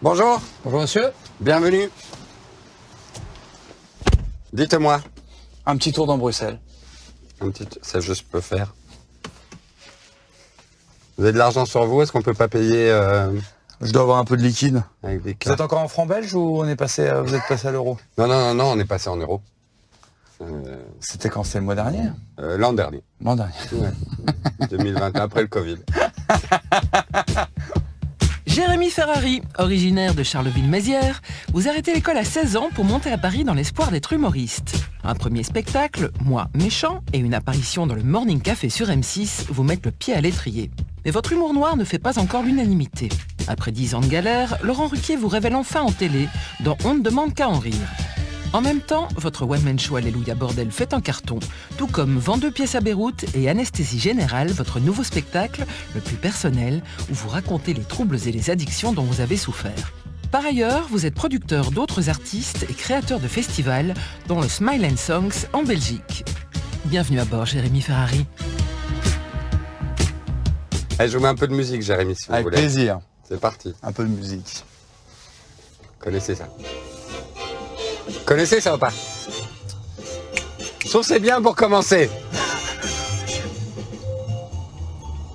Bonjour. Bonjour monsieur. Bienvenue. Dites-moi. Un petit tour dans Bruxelles. Ça je peux faire. Vous avez de l'argent sur vous, est-ce qu'on peut pas payer Je dois avoir un peu de liquide. avec des Vous cartes? êtes encore en francs belges ou vous êtes passé à l'euro? Non, on est passé en euros. C'était quand? C'était le mois dernier? L'an dernier. L'an dernier. Ouais. 2020, après le Covid. Jérémy Ferrari, originaire de Charleville-Mézières, vous arrêtez l'école à 16 ans pour monter à Paris dans l'espoir d'être humoriste. Un premier spectacle, Moi méchant, et une apparition dans le Morning Café sur M6 vous mettent le pied à l'étrier. Mais votre humour noir ne fait pas encore l'unanimité. Après 10 ans de galère, Laurent Ruquier vous révèle enfin en télé, dans On ne demande qu'à en rire. En même temps, votre one-man show Alléluia Bordel fait un carton, tout comme 22 pièces à Beyrouth et Anesthésie Générale, votre nouveau spectacle, le plus personnel, où vous racontez les troubles et les addictions dont vous avez souffert. Par ailleurs, vous êtes producteur d'autres artistes et créateur de festivals, dont le Smile and Songs en Belgique. Bienvenue à bord, Jérémy Ferrari. Allez, je vous mets un peu de musique, Jérémy, si vous Avec voulez. plaisir. C'est parti. Un peu de musique. Connaissez ça? Connaissez ça ou pas? Je trouve que c'est bien pour commencer.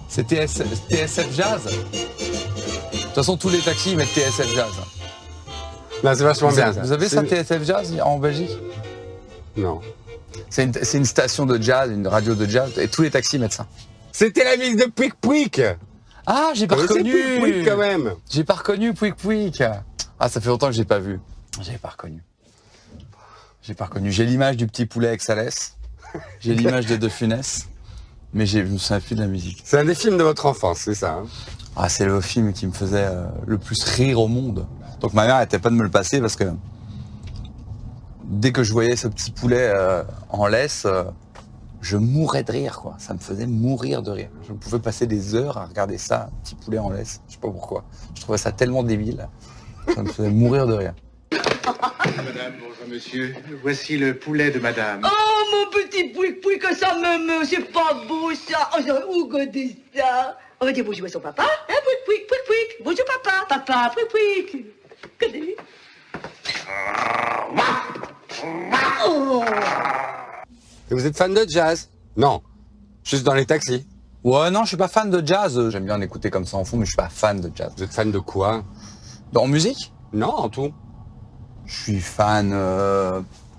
C'est TSF Jazz. De toute façon, tous les taxis mettent TSF Jazz. Non, c'est vachement bien ça. Vous avez ça, TSF Jazz, en Belgique? Non. C'est une station de jazz, une radio de jazz, et tous les taxis mettent ça. C'était la ville de Pouic Pouic. Ah, j'ai pas reconnu. Pouic Pouic quand même. J'ai pas reconnu Pouic Pouic. Ah, ça fait longtemps que j'ai pas vu. J'ai pas reconnu. J'ai l'image du petit poulet avec Salès. J'ai l'image de Funès. Mais je me souviens plus de la musique. C'est un des films de votre enfance, c'est ça hein? Ah, c'est le film qui me faisait le plus rire au monde. Donc ma mère n'arrêtait pas de me le passer parce que dès que je voyais ce petit poulet en laisse, je mourais de rire, quoi. Ça me faisait mourir de rire. Je pouvais passer des heures à regarder ça, un petit poulet en laisse. Je sais pas pourquoi. Je trouvais ça tellement débile. Ça me faisait mourir de rire. Madame, bonjour monsieur. Voici le poulet de madame. Oh, mon petit pouic, que ça me meut, c'est pas beau ça. Oh, où goûter ça? On va dire bonjour à son papa. Hein, pouic. Bonjour papa. Papa, pouic. Connais? Oh. Et vous êtes fan de jazz? Non. Juste dans les taxis. Ouais, non, je suis pas fan de jazz. J'aime bien en écouter comme ça en fond, mais je suis pas fan de jazz. Vous êtes fan de quoi? En musique? Non, en tout. Je suis fan...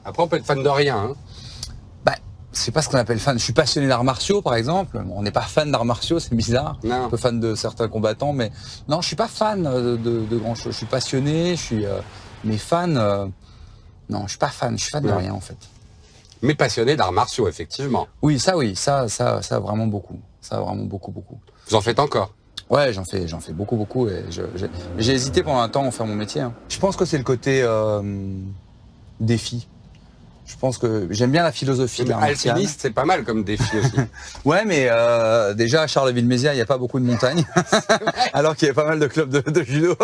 Après, on peut être fan de rien. Hein. c'est pas ce qu'on appelle fan. Je suis passionné d'arts martiaux, par exemple. Bon, on n'est pas fan d'arts martiaux, c'est bizarre. Non. Un peu fan de certains combattants, mais non, je suis pas fan de grand chose. Je suis passionné, mais fan... non, je suis pas fan. Je suis fan de rien, en fait. Mais passionné d'arts martiaux, effectivement. Oui, ça, vraiment beaucoup. Ça, vraiment beaucoup. Vous en faites encore? Ouais, j'en fais beaucoup. Et j'ai hésité pendant un temps à en faire mon métier. Hein. Je pense que c'est le côté défi. Je pense que j'aime bien la philosophie de l'art martial. Alpiniste, c'est pas mal comme défi aussi. Ouais, mais déjà à Charleville-Mézières, il n'y a pas beaucoup de montagnes, alors qu'il y a pas mal de clubs de judo.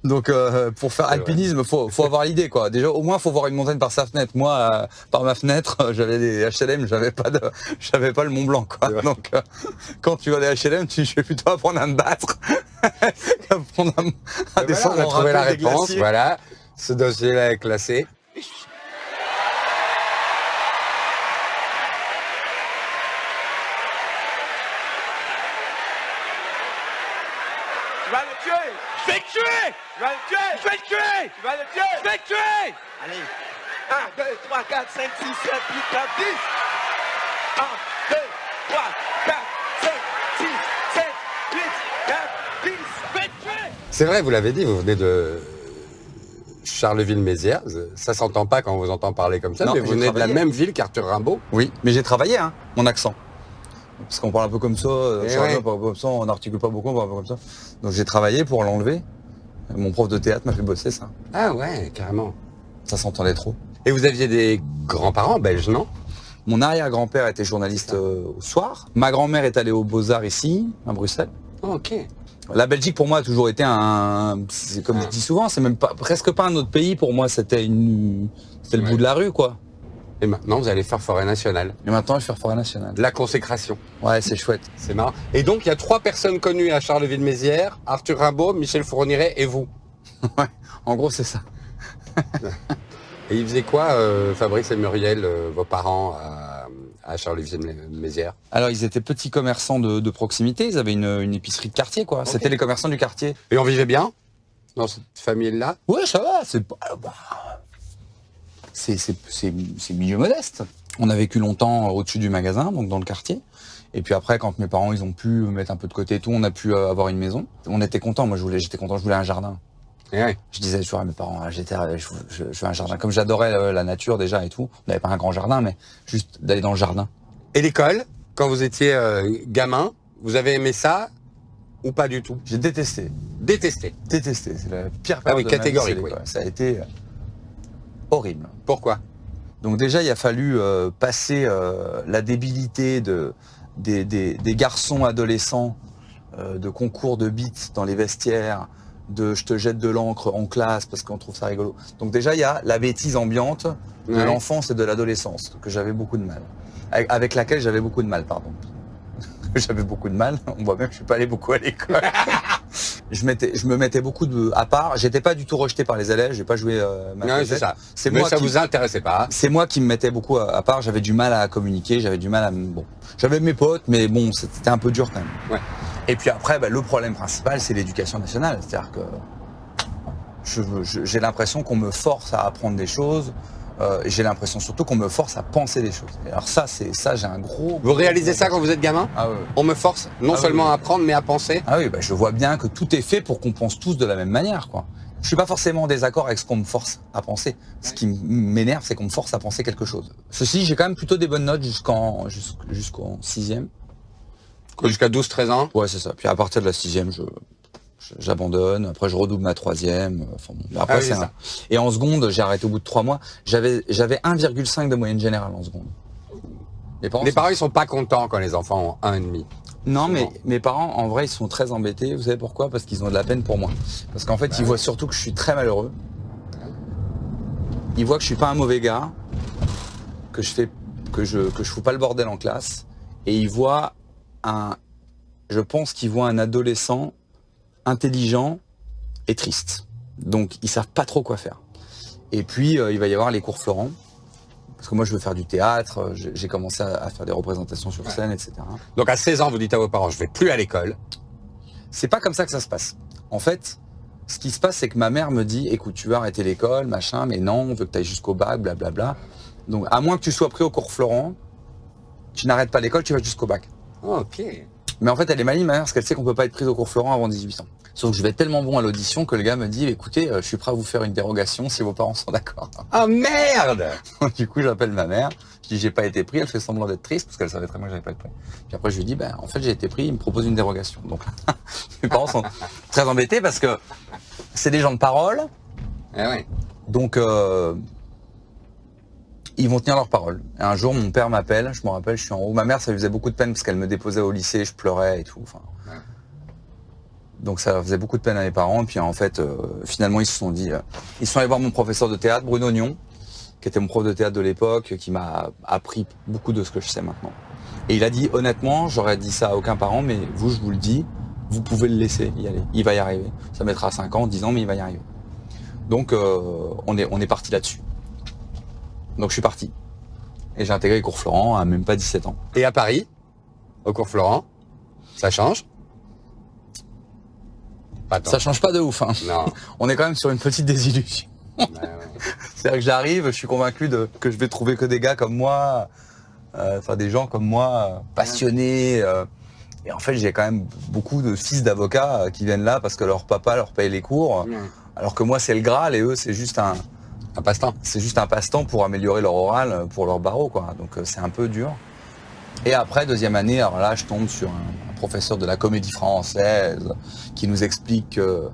Donc pour faire alpinisme, faut avoir l'idée, quoi. Déjà, au moins, faut voir une montagne par sa fenêtre. Moi, par ma fenêtre, j'avais des HLM, j'avais pas le Mont Blanc, quoi. Donc quand tu vas à des HLM, je vais plutôt apprendre à me battre, qu'apprendre à descendre. On a trouvé la des réponse. glaciers. Voilà, ce dossier-là est classé. Tu vas le tuer! Je vais le tuer! Tu vas le tuer! Je vais le tuer! Tu vas le tuer! Je vais le tuer! Allez! 1, 2, 3, 4, 5, 6, 7, 8, 9, 10! 1, 2, 3, 4, 5, 6, 7, 8, 9, 10! Je vais le tuer! C'est vrai, vous l'avez dit, vous venez de Charleville-Mézières. Ça s'entend pas quand on vous entend parler comme ça, Non, mais vous j'ai venez de la travaillé. même ville qu'Arthur Rimbaud. Oui, mais j'ai travaillé, hein, mon accent. Parce qu'on parle un peu comme ça, Eh sur radio, ouais. on parle un peu comme ça, on n'articule pas beaucoup, on parle un peu comme ça. Donc j'ai travaillé pour l'enlever. Mon prof de théâtre m'a fait bosser ça. Ah ouais, carrément. Ça s'entendait trop. Et vous aviez des grands-parents belges, non? Mon arrière-grand-père était journaliste au soir. Ma grand-mère est allée aux Beaux-Arts ici, à Bruxelles. Oh, ok. La Belgique pour moi a toujours été c'est comme je dis souvent, c'est même pas presque pas un autre pays pour moi, c'était le bout de la rue, quoi. Et maintenant, vous allez faire Forêt Nationale. Et maintenant je vais faire Forêt Nationale. La consécration. Ouais, c'est chouette. C'est marrant. Et donc, il y a 3 personnes connues à Charleville-Mézières, Arthur Rimbaud, Michel Fourniret et vous. Ouais, en gros, c'est ça. Et ils faisaient quoi, Fabrice et Muriel, vos parents, à Charleville-Mézières? Alors, ils étaient petits commerçants de proximité, ils avaient une épicerie de quartier, quoi. Ok. C'était les commerçants du quartier. Et on vivait bien dans cette famille-là? Ouais, ça va, c'est milieu modeste. On a vécu longtemps au-dessus du magasin, donc dans le quartier. Et puis après, quand mes parents ils ont pu mettre un peu de côté et tout, on a pu avoir une maison. On était contents, j'étais content, je voulais un jardin. Et ouais. Je disais toujours à mes parents, je veux un jardin. Comme j'adorais la nature déjà et tout, on n'avait pas un grand jardin, mais juste d'aller dans le jardin. Et l'école, quand vous étiez gamin, vous avez aimé ça ou pas du tout? J'ai détesté. Détesté. Détesté, c'est la pire Ah oui, période de ma vie, catégorique, c'est oui. l'école. Ça a été horrible. Pourquoi? Donc déjà, il a fallu passer la débilité des garçons adolescents, de concours de beats dans les vestiaires, de je te jette de l'encre en classe parce qu'on trouve ça rigolo. Donc déjà, il y a la bêtise ambiante de Ouais. l'enfance et de l'adolescence, que j'avais beaucoup de mal. Avec laquelle j'avais beaucoup de mal, pardon. J'avais beaucoup de mal, on voit bien que je suis pas allé beaucoup à l'école. Je me mettais beaucoup à part, j'étais pas du tout rejeté par les élèves, j'ai pas joué ma Non, cosette. c'est ça. C'est Mais moi ça qui- vous intéressait pas? C'est moi qui me mettais beaucoup à part, j'avais du mal à communiquer, j'avais du mal à... Bon, j'avais mes potes, mais bon, c'était un peu dur quand même. Ouais. Et puis après, le problème principal, c'est l'éducation nationale. C'est-à-dire que j'ai l'impression qu'on me force à apprendre des choses, et j'ai l'impression surtout qu'on me force à penser des choses. Et alors ça, j'ai un gros... Vous réalisez ça quand vous êtes gamin? Ah ouais. On me force non Ah oui, seulement oui. à apprendre, mais à penser? Ah oui, je vois bien que tout est fait pour qu'on pense tous de la même manière, quoi. Je suis pas forcément en désaccord avec ce qu'on me force à penser. Ce qui m'énerve, c'est qu'on me force à penser quelque chose. Ceci, j'ai quand même plutôt des bonnes notes jusqu'en 6e. Jusqu'à 12-13 ans? Ouais, c'est ça. Puis à partir de la 6e, j'abandonne. Après, je redouble ma 3e. Enfin, bon. Après, Ah oui, c'est c'est ça. Et en seconde, j'ai arrêté au bout de 3 mois. J'avais 1,5 de moyenne générale en seconde. Mes parents Les sont- parents, ils sont pas contents quand les enfants ont 1,5. Non, mais souvent. mes parents, en vrai, ils sont très embêtés. Vous savez pourquoi? Parce qu'ils ont de la peine pour moi. Parce qu'en fait, ils voient surtout que je suis très malheureux. Ils voient que je suis pas un mauvais gars, que je fous pas le bordel en classe. Et ils voient je pense qu'ils voient un adolescent intelligent et triste. Donc, ils savent pas trop quoi faire. Et puis, il va y avoir les cours Florent. Parce que moi, je veux faire du théâtre. J'ai commencé à faire des représentations sur scène, etc. Donc à 16 ans, vous dites à vos parents, je vais plus à l'école. C'est pas comme ça que ça se passe. En fait, ce qui se passe, c'est que ma mère me dit, écoute, tu vas arrêter l'école, machin, mais non, on veut que tu ailles jusqu'au bac, blablabla. Donc, à moins que tu sois pris au cours Florent, tu n'arrêtes pas l'école, tu vas jusqu'au bac. Ok. Mais en fait, elle est maligne, ma mère, parce qu'elle sait qu'on peut pas être prise au cours Florent avant 18 ans. Sauf que je vais être tellement bon à l'audition que le gars me dit, écoutez, je suis prêt à vous faire une dérogation si vos parents sont d'accord. Ah merde! Du coup, j'appelle ma mère, je dis, j'ai pas été pris, elle fait semblant d'être triste, parce qu'elle savait très bien que j'avais pas été pris. Puis après, je lui dis, en fait, j'ai été pris, il me propose une dérogation. Donc, mes parents sont très embêtés parce que c'est des gens de parole, Eh ouais. donc ils vont tenir leur parole. Et un jour, mon père m'appelle, je me rappelle, je suis en haut. Ma mère, ça lui faisait beaucoup de peine parce qu'elle me déposait au lycée, je pleurais et tout. Enfin, donc ça faisait beaucoup de peine à mes parents. Et puis en fait, finalement, ils se sont dit, ils sont allés voir mon professeur de théâtre, Bruno Nion, qui était mon prof de théâtre de l'époque, qui m'a appris beaucoup de ce que je sais maintenant. Et il a dit, honnêtement, j'aurais dit ça à aucun parent, mais vous, je vous le dis, vous pouvez le laisser y aller. Il va y arriver. Ça mettra 5 ans, 10 ans, mais il va y arriver. Donc on est parti là-dessus. Donc je suis parti. Et j'ai intégré les cours Florent à même pas 17 ans. Et à Paris, au cours Florent, ça change? Pas tant. Ça change pas de ouf, hein. Non. On est quand même sur une petite désillusion. Ouais. C'est-à-dire que j'arrive, je suis convaincu que je vais trouver que des gars comme moi, des gens comme moi, passionnés. Et en fait, j'ai quand même beaucoup de fils d'avocats qui viennent là parce que leur papa leur paye les cours. Alors que moi, c'est le Graal et eux, c'est juste un passe-temps. C'est juste un passe-temps pour améliorer leur oral, pour leur barreau, quoi. Donc c'est un peu dur. Et après, deuxième année, alors là, je tombe sur un professeur de la Comédie Française qui nous explique que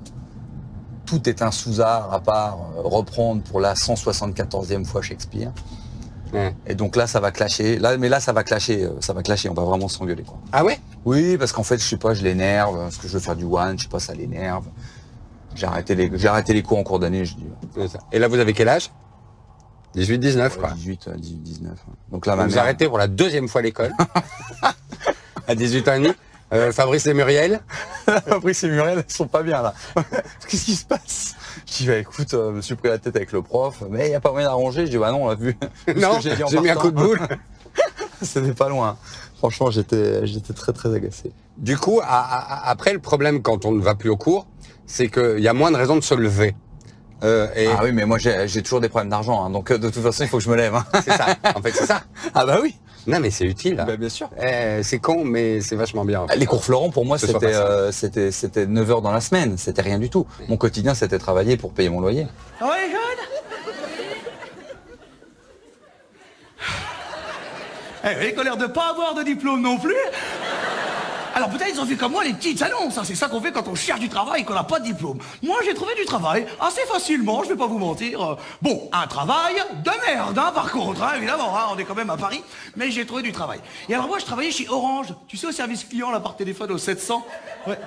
tout est un sous-art à part reprendre pour la 174e fois Shakespeare. Ouais. Et donc là, ça va clasher. Ça va clasher, on va vraiment s'engueuler, quoi. Ah ouais? Oui, parce qu'en fait, je sais pas, je l'énerve, parce que je veux faire du one, je sais pas, ça l'énerve. J'ai arrêté les cours en cours d'année, je dis. C'est ça. Et là, vous avez quel âge? 18, 19, quoi. 18, 19. Donc là, ma Vous mère... arrêtez pour la deuxième fois l'école. À 18 ans et demi. Fabrice et Muriel. Fabrice et Muriel, elles sont pas bien là. Qu'est-ce qui se passe? Je dis bah écoute, je me suis pris la tête avec le prof, mais il n'y a pas moyen d'arranger. Je dis bah non, on l'a vu. Non, j'ai mis un coup de boule. C'était pas loin. Franchement, j'étais très très agacé. Du coup, après, le problème quand on ne va plus au cours, c'est qu'il y a moins de raisons de se lever. Ah oui, mais moi j'ai toujours des problèmes d'argent, hein, donc de toute façon il faut que je me lève. Hein. C'est ça, en fait c'est ça. Ah bah oui. Non mais c'est utile. Bah, bien sûr. C'est con mais c'est vachement bien. En fait. Les cours Florent pour moi Ce soit pas c'était 9 heures dans la semaine, c'était rien du tout. Mon quotidien c'était travailler pour payer mon loyer. Ah ouais, jeune? Eh, ils ont l'air de pas avoir de diplôme non plus. Alors peut-être ils ont fait comme moi les petites annonces, hein. C'est ça qu'on fait quand on cherche du travail et qu'on n'a pas de diplôme. Moi j'ai trouvé du travail assez facilement, je vais pas vous mentir. Bon, un travail de merde hein, par contre, hein, évidemment, hein, on est quand même à Paris, mais j'ai trouvé du travail. Et alors moi je travaillais chez Orange, tu sais au service client là par téléphone au 700. Ouais.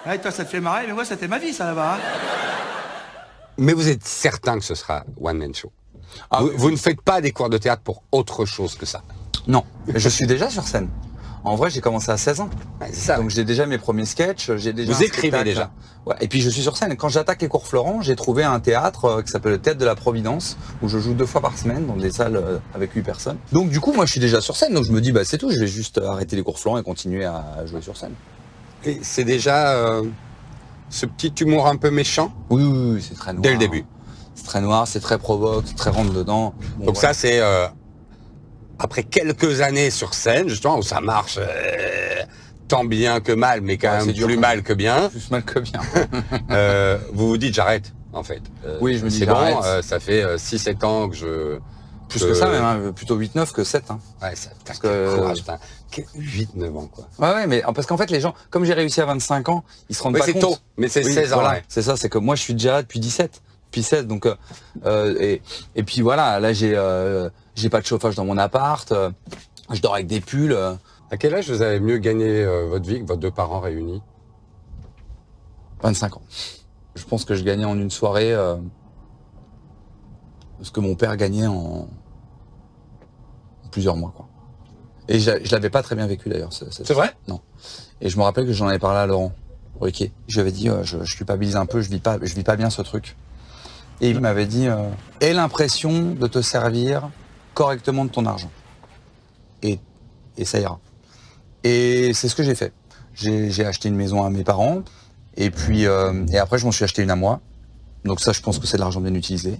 Ouais, toi ça te fait marrer, mais moi c'était ma vie ça là-bas. Hein. Mais vous êtes certain que ce sera one man show. Ah, Vous ne faites pas des cours de théâtre pour autre chose que ça. Non, mais je suis déjà sur scène. En vrai, j'ai commencé à 16 ans. Ouais, c'est ça. Donc j'ai déjà mes premiers sketchs, j'ai déjà Vous un écrivez spectacle. déjà. Ouais, et puis je suis sur scène. Quand j'attaque les cours Florent, j'ai trouvé un théâtre qui s'appelle le Théâtre de la Providence, où je joue 2 fois par semaine dans des salles avec 8 personnes. Donc du coup, moi je suis déjà sur scène, donc je me dis bah c'est tout, je vais juste arrêter les cours Florent et continuer à jouer sur scène. Et c'est déjà ce petit humour un peu méchant. Oui, c'est très noir. Dès le début. C'est très noir, c'est très provoque, c'est très rentre dedans. Bon, Donc voilà. ça c'est après quelques années sur scène justement où ça marche tant bien que mal, mais quand Ouais, même c'est dur, plus quand mal que bien. Plus mal que bien. Vous vous dites j'arrête en fait. Oui, je me dis c'est bon, j'arrête. ça fait 6-7 ans que je... Plus que ça même, hein, plutôt 8-9 que 7. Hein. Ouais, ça, putain, Parce quel que- courage, putain. 8-9 ans quoi. Ouais, mais parce qu'en fait les gens, comme j'ai réussi à 25 ans, ils se rendent Ouais, pas c'est compte. tôt, mais c'est Oui, 16 ans. voilà, Ouais. c'est ça, c'est que moi je suis déjà là depuis 17, depuis 16, donc et puis voilà, là j'ai pas de chauffage dans mon appart, je dors avec des pulls. À quel âge vous avez mieux gagné votre vie que vos 2 parents réunis? 25 ans. Je pense que je gagnais en une soirée ce que mon père gagnait en plusieurs mois, quoi. Et je l'avais pas très bien vécu d'ailleurs. C'est vrai? Non. Et je me rappelle que j'en avais parlé à Laurent Ruquier. Je lui avais dit, je culpabilise un peu, je vis pas bien ce truc. Et il m'avait dit, aie l'impression de te servir correctement de ton argent. Et ça ira. Et c'est ce que j'ai fait. J'ai acheté une maison à mes parents. Et puis, et après, je m'en suis acheté une à moi. Donc ça, je pense que c'est de l'argent bien utilisé.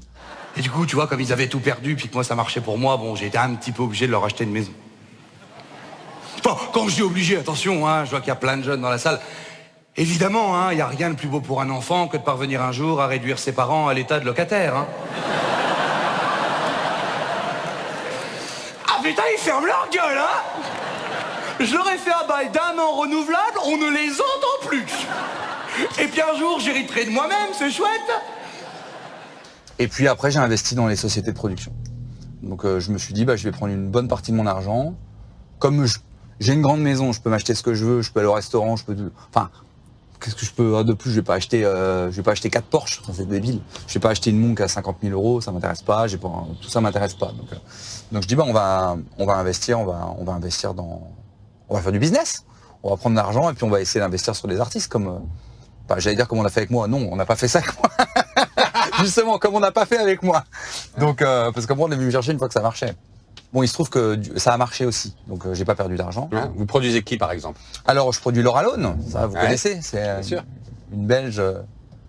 Et du coup, tu vois, comme ils avaient tout perdu, puis que moi ça marchait pour moi, bon, j'ai été un petit peu obligé de leur acheter une maison. Enfin, quand je dis obligé, attention, hein, je vois qu'il y a plein de jeunes dans la salle. Évidemment, hein, il n'y a rien de plus beau pour un enfant que de parvenir un jour à réduire ses parents à l'état de locataire. Hein. Ah putain, ils ferment leur gueule, hein. Je leur ai fait un bail d'1 an renouvelable, on ne les entend plus. Et puis un jour, j'hériterai de moi-même, c'est chouette. Et puis après, j'ai investi dans les sociétés de production. Donc je me suis dit, bah, je vais prendre une bonne partie de mon argent. Comme j'ai une grande maison, je peux m'acheter ce que je veux, je peux aller au restaurant, je peux... Enfin, qu'est-ce que je peux de plus? Je vais pas acheter 4 Porsche, c'est débile. Je vais pas acheter une Monk à 50 000 euros, ça m'intéresse pas. Tout ça m'intéresse pas. Donc je dis, bah, on va investir, on va investir dans... On va faire du business. On va prendre de l'argent et puis on va essayer d'investir sur des artistes comme... j'allais dire comme on l'a fait avec moi. Non, on n'a pas fait ça avec moi. Justement, comme on n'a pas fait avec moi. Donc, parce que moi, on est venu me chercher une fois que ça marchait. Bon, il se trouve que ça a marché aussi. Donc, j'ai pas perdu d'argent. Hein, vous produisez qui par exemple? Alors, je produis Laura Lone. Ça, vous Ouais, connaissez. C'est bien sûr. une Belge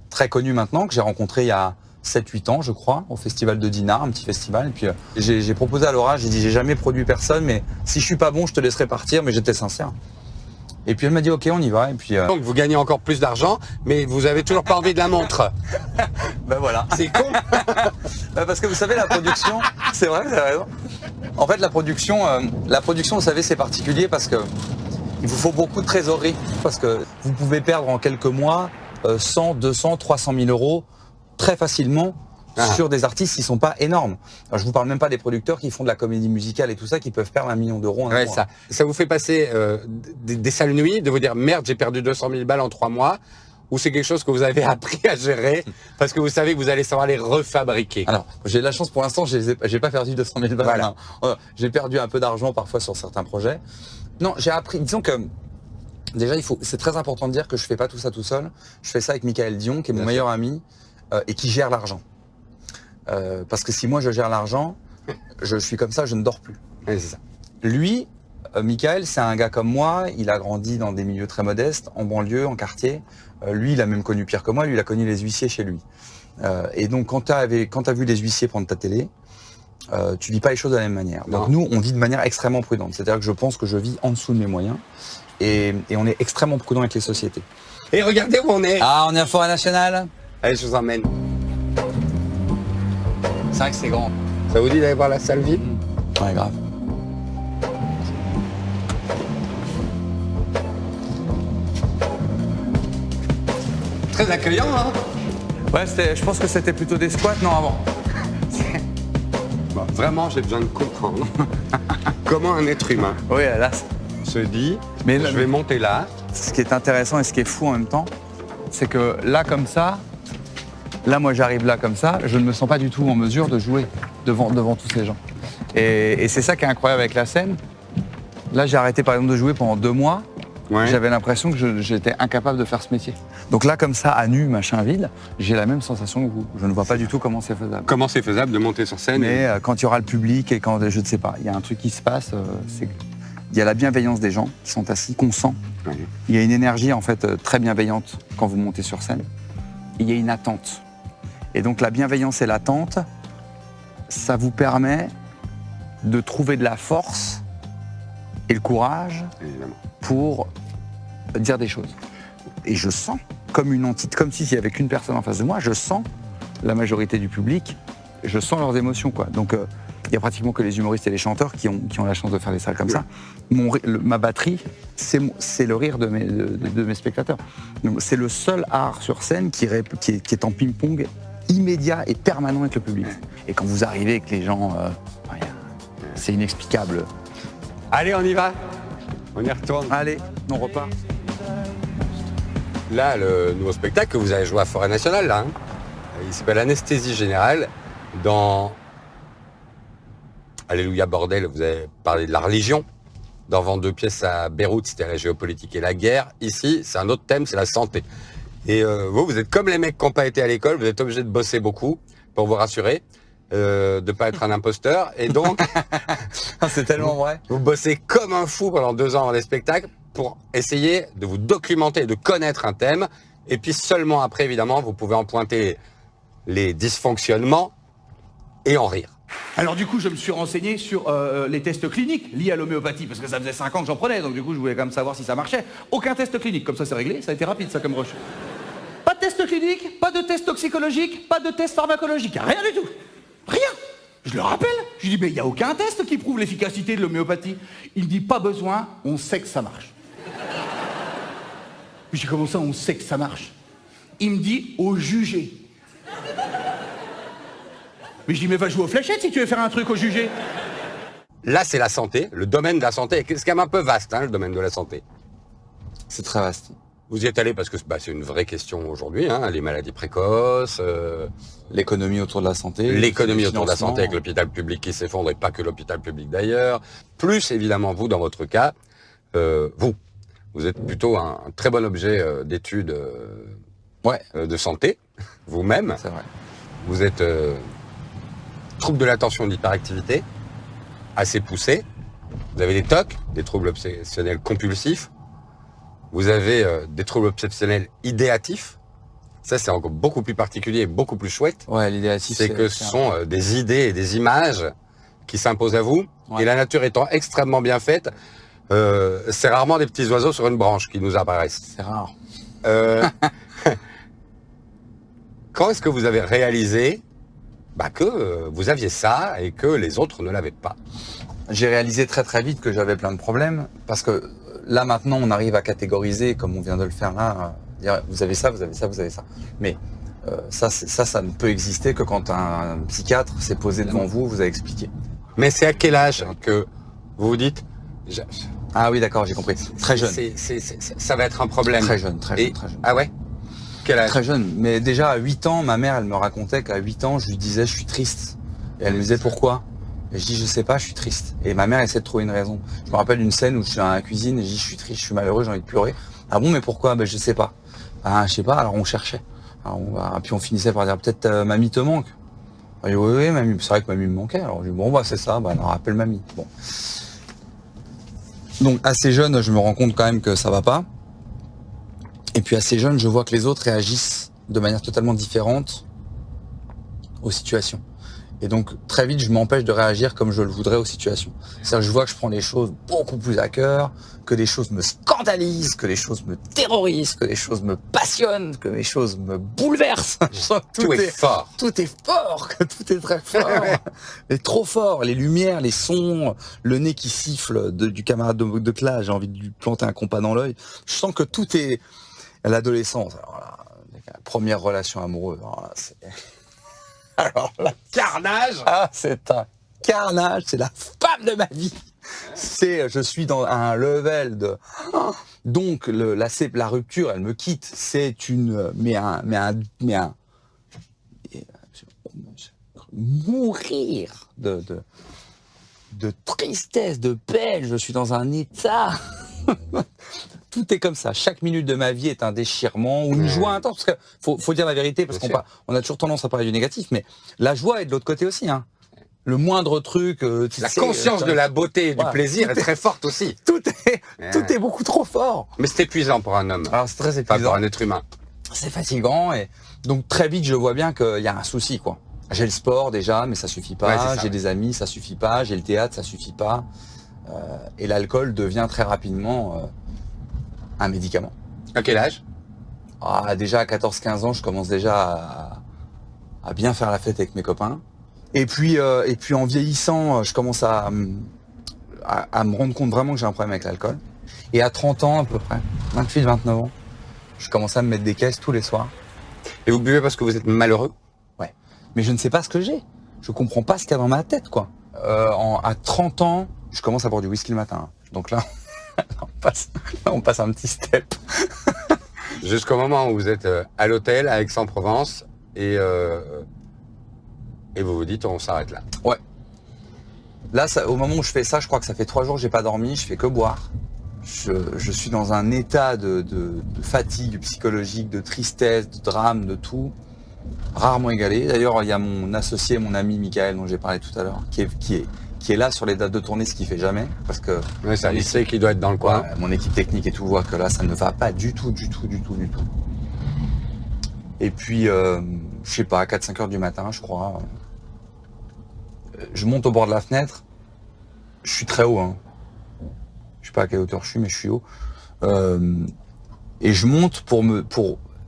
très connue maintenant que j'ai rencontrée il y a 7-8 ans, je crois, au festival de Dinard, un petit festival. Et puis, j'ai proposé à Laura, j'ai dit, j'ai jamais produit personne, mais si je suis pas bon, je te laisserai partir, mais j'étais sincère. Et puis elle m'a dit ok, on y va. Et puis Donc vous gagnez encore plus d'argent, mais vous avez toujours pas envie de la montre. ben voilà. C'est con. Parce que vous savez la production, c'est vrai, vous avez raison. En fait la production, vous savez, c'est particulier parce que il vous faut beaucoup de trésorerie, parce que vous pouvez perdre en quelques mois 100, 200, 300 000 euros très facilement. Sur des artistes qui sont pas énormes. Alors, je vous parle même pas des producteurs qui font de la comédie musicale et tout ça, qui peuvent perdre 1 million d'euros en un Ouais, mois. ça vous fait passer des sales nuits, de vous dire merde, j'ai perdu 200 000 balles en 3 mois, ou c'est quelque chose que vous avez appris à gérer parce que vous savez que vous allez savoir les refabriquer? Alors, j'ai de la chance pour l'instant, j'ai pas perdu 200 000 balles. Voilà. J'ai perdu un peu d'argent parfois sur certains projets. Non, j'ai appris, disons que Déjà, c'est très important de dire que je fais pas tout ça tout seul. Je fais ça avec Michael Dion, qui est mon meilleur ami et qui gère l'argent. Parce que si moi je gère l'argent, je suis comme ça, je ne dors plus. Ouais, c'est ça. Lui, Michael, c'est un gars comme moi. Il a grandi dans des milieux très modestes, en banlieue, en quartier. Lui, il a même connu pire que moi. Lui, il a connu les huissiers chez lui. Et donc, quand t'as vu les huissiers prendre ta télé, tu vis pas les choses de la même manière. Donc nous, on vit de manière extrêmement prudente. C'est-à-dire que je pense que je vis en dessous de mes moyens. Et on est extrêmement prudent avec les sociétés. Et regardez où on est. Ah, on est à Forêt Nationale. Allez, je vous emmène. C'est vrai que c'est grand. Ça vous dit d'aller voir la salle vide? Ouais, grave. Très accueillant, hein? Ouais, je pense que c'était plutôt des squats, non, avant. Bon, vraiment, j'ai besoin de comprendre comment un être humain Oui, là, se dit, Mais je vais monter là. ce qui est intéressant et ce qui est fou en même temps, c'est que là, comme ça, là, moi, j'arrive là comme ça, je ne me sens pas du tout en mesure de jouer devant tous ces gens. Et c'est ça qui est incroyable avec la scène. Là, j'ai arrêté, par exemple, de jouer pendant 2 mois. Ouais. J'avais l'impression que j'étais incapable de faire ce métier. Donc là, comme ça, à nu, machin vide, j'ai la même sensation que vous. Je ne vois pas du tout comment c'est faisable. Comment c'est faisable de monter sur scène? Mais quand il y aura le public et quand, je ne sais pas, il y a un truc qui se passe, il y a la bienveillance des gens qui sont assis, qu'on sent. Ouais. Il y a une énergie, en fait, très bienveillante quand vous montez sur scène. Il y a une attente. Et donc la bienveillance et l'attente, ça vous permet de trouver de la force et le courage Évidemment. pour dire des choses. Et je sens, comme une entité, comme s'il n'y avait qu'une personne en face de moi, je sens la majorité du public, je sens leurs émotions, quoi. Donc il n'y a pratiquement que les humoristes et les chanteurs qui ont la chance de faire des salles comme ça. Ma batterie, c'est le rire de mes spectateurs. Donc, c'est le seul art sur scène qui est en ping-pong immédiat et permanent avec le public. Et quand vous arrivez avec les gens, c'est inexplicable. Allez, on y va. On y retourne. Allez, on repart. Là, le nouveau spectacle que vous avez joué à Forêt Nationale, là, hein, il s'appelle Anesthésie Générale. Dans Alléluia Bordel, vous avez parlé de la religion. Dans 22 pièces à Beyrouth, c'était la géopolitique et la guerre. Ici, c'est un autre thème, c'est la santé. Et vous êtes comme les mecs qui n'ont pas été à l'école, vous êtes obligés de bosser beaucoup pour vous rassurer, de ne pas être un imposteur. Et donc, C'est tellement vrai. vous bossez comme un fou pendant 2 ans dans les spectacles pour essayer de vous documenter, de connaître un thème. Et puis seulement après, évidemment, vous pouvez en pointer les dysfonctionnements et en rire. Alors du coup, je me suis renseigné sur les tests cliniques liés à l'homéopathie, parce que ça faisait 5 ans que j'en prenais, donc du coup, je voulais quand même savoir si ça marchait. Aucun test clinique, comme ça c'est réglé, ça a été rapide ça comme rush. Pas de test clinique, pas de test toxicologique, pas de test pharmacologique, rien du tout. Rien. Je le rappelle, je lui dis, mais il n'y a aucun test qui prouve l'efficacité de l'homéopathie. Il me dit, pas besoin, on sait que ça marche. Je dis, comment ça, on sait que ça marche? Il me dit, au jugé. Mais je dis, mais va jouer aux fléchettes si tu veux faire un truc au jugé. Là, c'est la santé, le domaine de la santé. C'est quand même un peu vaste, hein, le domaine de la santé. C'est très vaste. Vous y êtes allé parce que c'est une vraie question aujourd'hui, hein, les maladies précoces, L'économie autour de la santé. l'économie le autour de la financement. santé avec l'hôpital public qui s'effondre et pas que l'hôpital public d'ailleurs. Plus évidemment vous, dans votre cas, vous êtes plutôt un très bon objet d'étude de santé, vous-même. C'est vrai. Vous êtes trouble de l'attention et de l'hyperactivité, assez poussé. Vous avez des TOC, des troubles obsessionnels compulsifs. Vous avez des troubles obsessionnels idéatifs. Ça, c'est encore beaucoup plus particulier et beaucoup plus chouette. Ouais, l'idéatif, C'est que ce sont des idées et des images qui s'imposent à vous. Ouais. Et la nature étant extrêmement bien faite, c'est rarement des petits oiseaux sur une branche qui nous apparaissent. C'est rare. Quand est-ce que vous avez réalisé que vous aviez ça et que les autres ne l'avaient pas? J'ai réalisé très très vite que j'avais plein de problèmes parce que là maintenant on arrive à catégoriser comme on vient de le faire là, dire vous avez ça, vous avez ça, vous avez ça. Mais ça ne peut exister que quand un psychiatre s'est posé devant vous, vous a expliqué. Mais c'est à quel âge que vous vous dites Ah oui d'accord, j'ai compris. Très jeune. Ça va être un problème. Très jeune, très jeune, très jeune. Ah ouais? Quel âge? Très jeune. Mais déjà à 8 ans, ma mère elle me racontait qu'à 8 ans je lui disais je suis triste. Et elle me disait pourquoi? Et je dis, je sais pas, je suis triste. Et ma mère essaie de trouver une raison. Je me rappelle d'une scène où je suis dans la cuisine et je dis, je suis triste, je suis malheureux, j'ai envie de pleurer. Ah bon, mais pourquoi? Ben, je sais pas. Ah, je sais pas, alors on cherchait. Puis on finissait par dire, peut-être mamie te manque. Elle dit, oui, mamie, c'est vrai que mamie me manquait. Alors je dis, bon, bah c'est ça, bah alors appelle mamie. Bon. Donc assez jeune, je me rends compte quand même que ça va pas. Et puis assez jeune, je vois que les autres réagissent de manière totalement différente aux situations. Et donc très vite, je m'empêche de réagir comme je le voudrais aux situations. C'est-à-dire que je vois que je prends les choses beaucoup plus à cœur, que les choses me scandalisent, que les choses me terrorisent, que les choses me passionnent, que les choses me bouleversent. Je sens que Tout est fort. tout est fort, que tout est très fort. Et trop fort. Les lumières, les sons, le nez qui siffle du camarade de classe, j'ai envie de lui planter un compas dans l'œil. Je sens que tout est l'adolescence. Alors là, la première relation amoureuse. Alors là, Carnage. ah, c'est un carnage, c'est la femme de ma vie. Je suis dans un level de. Donc la rupture, elle me quitte. C'est une, mourir de tristesse, de peine. Je suis dans un état. Tout est comme ça. Chaque minute de ma vie est un déchirement ou une joie intense. Parce que faut dire la vérité, parce qu'on a toujours tendance à parler du négatif, mais la joie est de l'autre côté aussi. Hein. Le moindre truc. La conscience de la beauté et du plaisir est très forte aussi. Tout est beaucoup trop fort. Mais c'est épuisant pour un homme. Alors c'est très Pas épuisant. pour un être humain. C'est fatigant et donc très vite je vois bien qu'il y a un souci quoi. J'ai le sport déjà, mais ça suffit pas. Ouais, c'est ça, j'ai des amis, ça suffit pas. J'ai le théâtre, ça suffit pas. Et l'alcool devient très rapidement un médicament. À quel âge? Déjà à 14-15 ans, je commence déjà à bien faire la fête avec mes copains. Et puis en vieillissant, je commence à me rendre compte vraiment que j'ai un problème avec l'alcool. Et à 30 ans à peu près, 28-29 ans, je commence à me mettre des caisses tous les soirs. Et vous buvez parce que vous êtes malheureux? Ouais. Mais je ne sais pas ce que j'ai. Je comprends pas ce qu'il y a dans ma tête, quoi. À 30 ans, je commence à boire du whisky le matin. Donc là, on passe un petit step. Jusqu'au moment où vous êtes à l'hôtel à Aix-en-Provence et vous vous dites on s'arrête là. Ouais. Là, au moment où je fais ça, je crois que ça fait 3 jours que j'ai pas dormi, je fais que boire. Je suis dans un état de fatigue psychologique, de tristesse, de drame, de tout, rarement égalé. D'ailleurs, il y a mon associé, mon ami Michael, dont j'ai parlé tout à l'heure, qui est là sur les dates de tournée, ce qu'il fait jamais, parce que Ouais, ça, il sait qu'il doit être dans le coin. mon équipe technique et tout voit que là, ça ne va pas du tout. Et puis, je sais pas, à 4-5 heures du matin, je crois, je monte au bord de la fenêtre. Je suis très haut, hein. Je sais pas à quelle hauteur je suis, mais je suis haut. Et je monte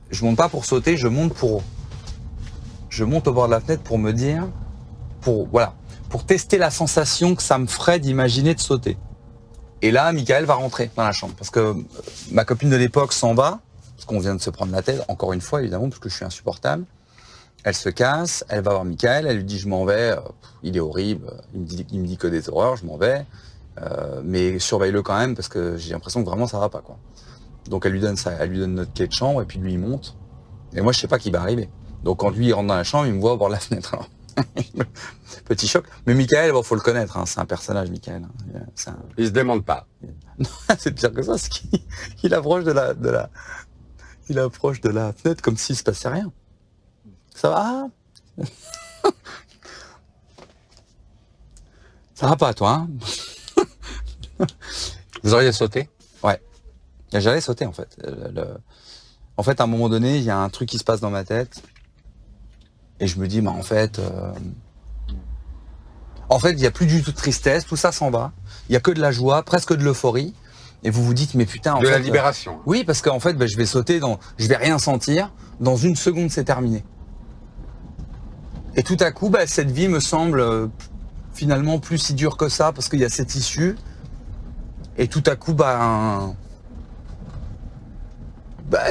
je monte pas pour sauter, je monte au bord de la fenêtre pour me dire, pour tester la sensation que ça me ferait d'imaginer de sauter. Et là, Michael va rentrer dans la chambre parce que ma copine de l'époque s'en va, parce qu'on vient de se prendre la tête, encore une fois évidemment, parce que je suis insupportable. Elle se casse, elle va voir Michael, elle lui dit je m'en vais, il est horrible, il me dit que des horreurs, je m'en vais. Mais surveille-le quand même parce que j'ai l'impression que vraiment ça va pas quoi. Donc elle lui donne notre clé de chambre et puis lui il monte. Et moi je sais pas qui va arriver. Donc quand lui il rentre dans la chambre, il me voit au bord de la fenêtre. Alors, petit choc. Mais Michael, faut le connaître, hein, c'est un personnage Michael. Hein. Il se demande pas. C'est pire que ça, c'est qu'il approche il approche de la fenêtre comme s'il se passait rien. Ça va? Ça va pas toi, hein? Vous auriez sauté? Ouais. J'allais sauter en fait. En fait, à un moment donné, il y a un truc qui se passe dans ma tête. Et je me dis, en fait, il n'y a plus du tout de tristesse, tout ça s'en va. Il n'y a que de la joie, presque de l'euphorie. Et vous vous dites, mais putain, de la libération. Oui, parce qu'en fait, je vais sauter je vais rien sentir. Dans une seconde, c'est terminé. Et tout à coup, cette vie me semble finalement plus si dure que ça, parce qu'il y a cette issue. Et tout à coup,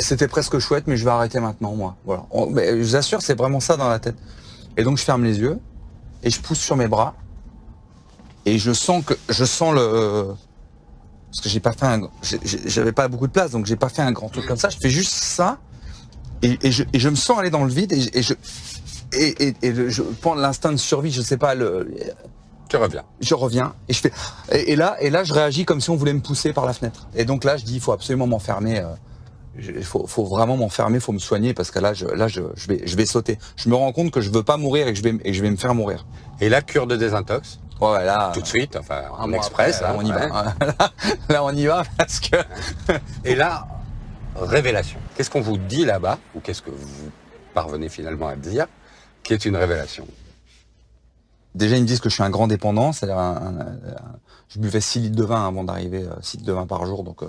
c'était presque chouette, mais je vais arrêter maintenant, moi. Voilà. Mais je vous assure, c'est vraiment ça dans la tête. Et donc, je ferme les yeux et je pousse sur mes bras. Et je sens le... Parce que j'avais pas beaucoup de place, donc j'ai pas fait un grand truc comme ça. Je fais juste ça. Et je me sens aller dans le vide. Et je prends l'instinct de survie, je sais pas, Tu reviens. Je reviens et je fais et là je réagis comme si on voulait me pousser par la fenêtre. Et donc là je dis il faut absolument m'enfermer. Il faut vraiment m'enfermer, il faut me soigner parce que là je vais sauter. Je me rends compte que je veux pas mourir et que je vais me faire mourir. Et la cure de désintox, Ouais, là tout de suite, enfin en mois express. après, hein, on y ouais. va. Là on y va parce que Et là, révélation. Qu'est-ce qu'on vous dit là-bas, ou qu'est-ce que vous parvenez finalement à dire, qui est une révélation? déjà ils me disent que je suis un grand dépendant, c'est-à-dire je buvais 6 litres de vin avant d'arriver, 6 litres de vin par jour, donc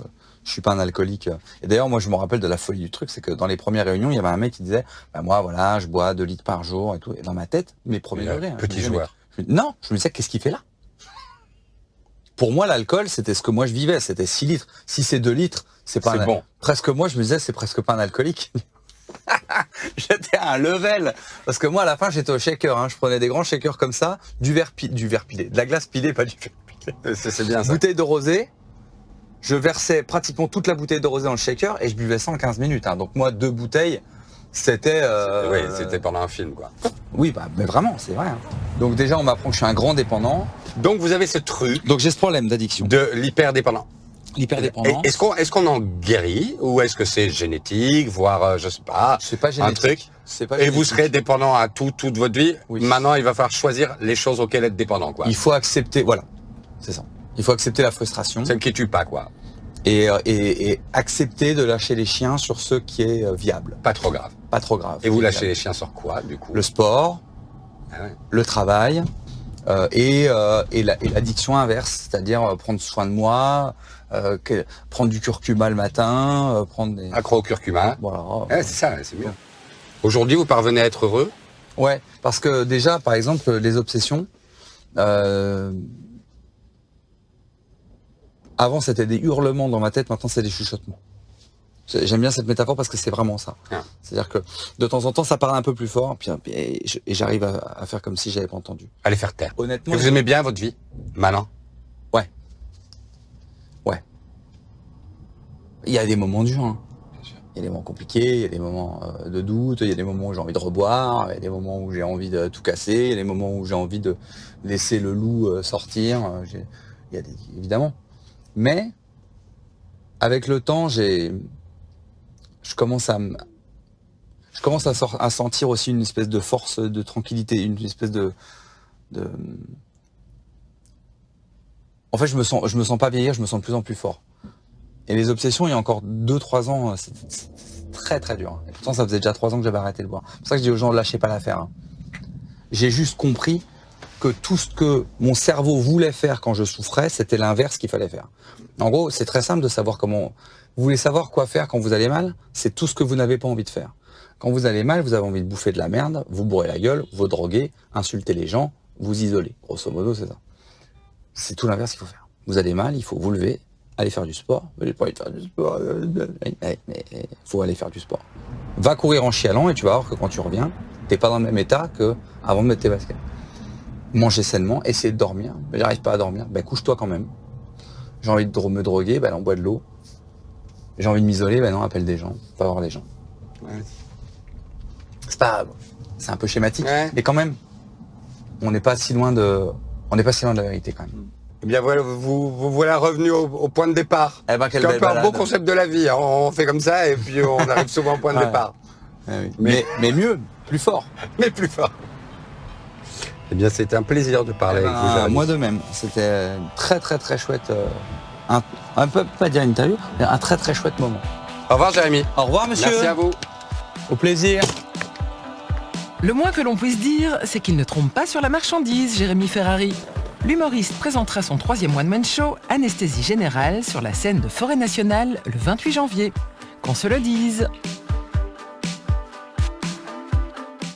je suis pas un alcoolique. Et d'ailleurs moi je me rappelle de la folie du truc, c'est que dans les premières réunions il y avait un mec qui disait bah, moi voilà je bois 2 litres par jour et tout, et dans ma tête mes premiers degrés. Hein, Petit je me disais, joueur. non, je me disais qu'est-ce qu'il fait là? Pour moi l'alcool c'était ce que moi je vivais, c'était 6 litres. Si c'est 2 litres, c'est pas C'est bon. Presque moi je me disais c'est presque pas un alcoolique. J'étais à un level parce que moi à la fin j'étais au shaker, hein. Je prenais des grands shakers comme ça, du verre pilé, de la glace pilée, pas du verre pilé. C'est bien ça. Bouteille de rosé, je versais pratiquement toute la bouteille de rosé dans le shaker et je buvais ça en 15 minutes. Hein. Donc moi 2 bouteilles, c'était... Oui, c'était pendant un film, quoi. Oui, bah, mais vraiment, c'est vrai. Hein. Donc déjà on m'apprend que je suis un grand dépendant. Donc vous avez ce truc Donc j'ai ce problème d'addiction. de l'hyperdépendant. L'hyperdépendant. Est-ce qu'on en guérit, ou est-ce que c'est génétique, voire, je sais pas, C'est pas un génétique. truc, C'est pas et vous génétique. serez dépendant à toute votre vie? Oui. Maintenant, il va falloir choisir les choses auxquelles être dépendant, quoi. Il faut accepter, voilà, c'est ça. Il faut accepter la frustration Celle qui tue pas, quoi. et accepter de lâcher les chiens sur ce qui est viable. Pas trop grave. Pas trop grave. Et vous lâchez les chiens sur quoi, du coup? Le sport, Ah ouais. le travail et l'addiction inverse, c'est-à-dire prendre soin de moi, prendre du curcuma le matin, prendre des... Accro au curcuma. Voilà. Ouais, c'est ça, c'est bien. Aujourd'hui, vous parvenez à être heureux? Ouais, parce que déjà, par exemple, les obsessions, avant c'était des hurlements dans ma tête, maintenant c'est des chuchotements. J'aime bien cette métaphore parce que c'est vraiment ça. Ah. C'est-à-dire que de temps en temps ça parle un peu plus fort, et j'arrive à faire comme si j'avais pas entendu. Allez faire taire. Honnêtement, Et vous aimez bien votre vie, maintenant? ouais. Il y a des moments durs. Hein. Il y a des moments compliqués, il y a des moments de doute, il y a des moments où j'ai envie de reboire, il y a des moments où j'ai envie de tout casser, il y a des moments où j'ai envie de laisser le loup sortir. Il y a évidemment. Mais avec le temps, je commence à sentir aussi une espèce de force de tranquillité, une espèce de... En fait, je me sens pas vieillir, je me sens de plus en plus fort. Et les obsessions, il y a encore 2-3 ans, c'est très très dur. Et pourtant, ça faisait déjà 3 ans que j'avais arrêté de boire. C'est pour ça que je dis aux gens, lâchez pas l'affaire. Hein. J'ai juste compris que tout ce que mon cerveau voulait faire quand je souffrais, c'était l'inverse qu'il fallait faire. En gros, c'est très simple de savoir comment... Vous voulez savoir quoi faire quand vous allez mal? C'est tout ce que vous n'avez pas envie de faire. Quand vous allez mal, vous avez envie de bouffer de la merde, vous bourrez la gueule, vous droguer, insulter les gens, vous isoler. Grosso modo, c'est ça. C'est tout l'inverse qu'il faut faire. Vous allez mal, il faut vous lever, aller faire du sport. Mais j'ai pas envie de faire du sport. Mais faut aller faire du sport. Va courir en chialant et tu vas voir que quand tu reviens, t'es pas dans le même état que avant de mettre tes baskets. Manger sainement, essayer de dormir. Mais j'arrive pas à dormir. Ben couche-toi quand même. J'ai envie de me droguer, ben on boit de l'eau. J'ai envie de m'isoler, ben non, appelle des gens. Va voir des gens. Ouais. C'est un peu schématique, Ouais. mais quand même, on n'est pas si loin de la vérité quand même. Eh bien voilà, vous voilà revenu au point de départ. Eh ben, quelle C'est un belle peu un beau balade. concept de la vie. Hein. On fait comme ça et puis on arrive souvent au point de Ouais. départ. Ah oui. Mais mieux, plus fort. Mais plus fort. Eh bien, c'était un plaisir de parler avec vous, Jérémy. Moi de même. C'était une très très très chouette, on peut pas dire une interview, mais un très très chouette moment. Au revoir, Jérémy. Au revoir monsieur. Merci à vous. Au plaisir. Le moins que l'on puisse dire, c'est qu'il ne trompe pas sur la marchandise, Jérémy Ferrari. L'humoriste présentera son 3e one-man show, Anesthésie Générale, sur la scène de Forêt Nationale le 28 janvier. Qu'on se le dise.